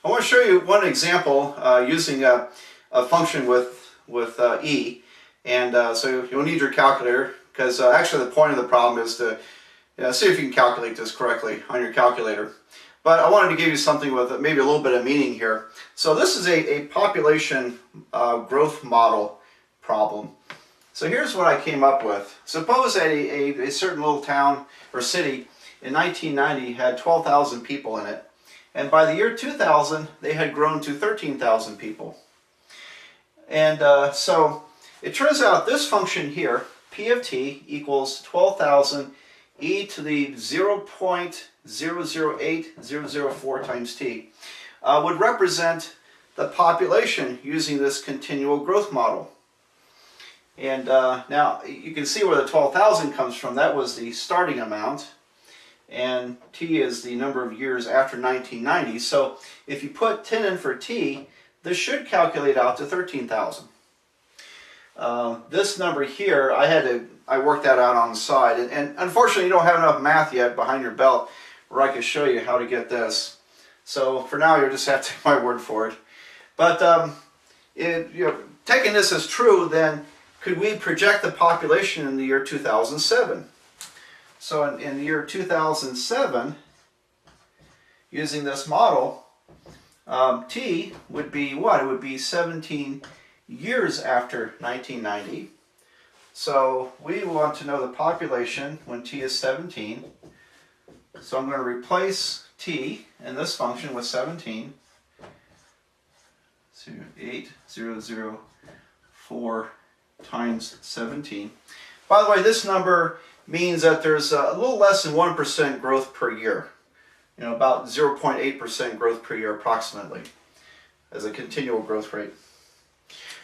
I want to show you one example using a function with e, and so you'll need your calculator because actually the point of the problem is to see if you can calculate this correctly on your calculator. But I wanted to give you something with maybe a little bit of meaning here. So this is a population growth model problem. So here's what I came up with. Suppose a certain little town or city in 1990 had 12,000 people in it. And by the year 2000, they had grown to 13,000 people. And so it turns out this function here, P of t equals 12,000 e to the 0.008004 times t, would represent the population using this continual growth model. And now you can see where the 12,000 comes from. That was the starting amount. And t is the number of years after 1990. So if you put 10 in for t, this should calculate out to 13,000. This number here, I worked that out on the side, and unfortunately you don't have enough math yet behind your belt where I can show you how to get this. So for now you'll just have to take my word for it. But taking this as true, then could we project the population in the year 2007? So in the year 2007, using this model, t would be what? It would be 17 years after 1990. So we want to know the population when t is 17. So I'm going to replace t in this function with 17. So 8004 times 17. By the way, this number means that there's a little less than 1% growth per year. About 0.8% growth per year approximately as a continual growth rate.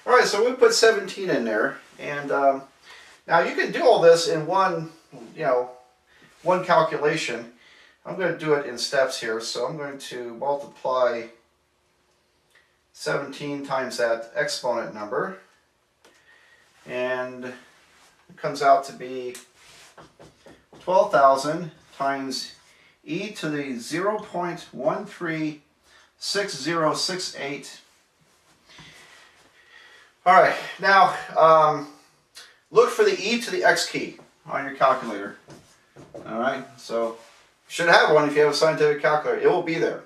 All right, so we put 17 in there, and now you can do all this in one calculation. I'm going to do it in steps here, so I'm going to multiply 17 times that exponent number, and it comes out to be 12,000 times e to the 0.136068. All right, now look for the e to the x key on your calculator. All right, so you should have one if you have a scientific calculator. It will be there.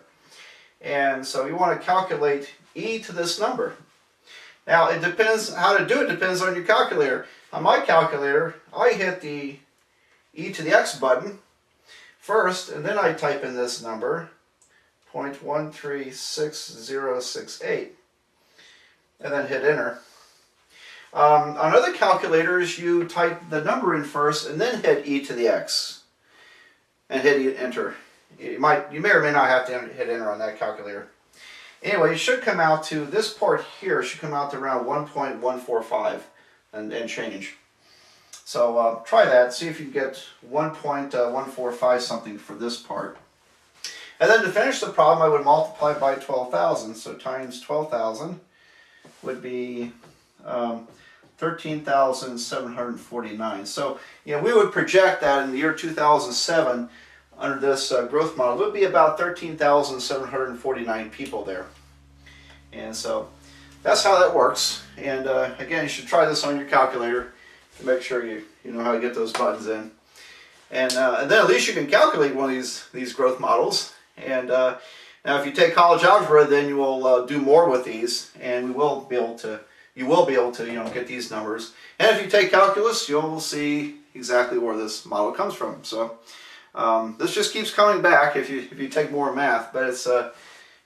And so you want to calculate e to this number. Now it depends, how to do it depends on your calculator. On my calculator, I hit the e to the x button first, and then I type in this number, 0.136068, and then hit enter. On other calculators, you type the number in first and then hit e to the x and hit enter. You may or may not have to hit enter on that calculator. Anyway, it should come out to, this part here should come out to around 1.145 and change. So try that, see if you get 1.145 something for this part. And then to finish the problem, I would multiply by 12,000. So times 12,000 would be 13,749. So we would project that in the year 2007 under this growth model. It would be about 13,749 people there. And so that's how that works. And again, you should try this on your calculator to make sure you know how to get those buttons in. And then at least you can calculate one of these growth models. And now if you take college algebra, then you will do more with these, and you will be able to get these numbers. And if you take calculus, you'll see exactly where this model comes from. So this just keeps coming back if you take more math, but it's a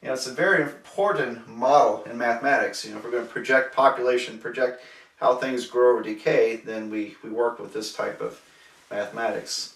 very important model in mathematics. If we're going to project population, project how things grow or decay, then we work with this type of mathematics.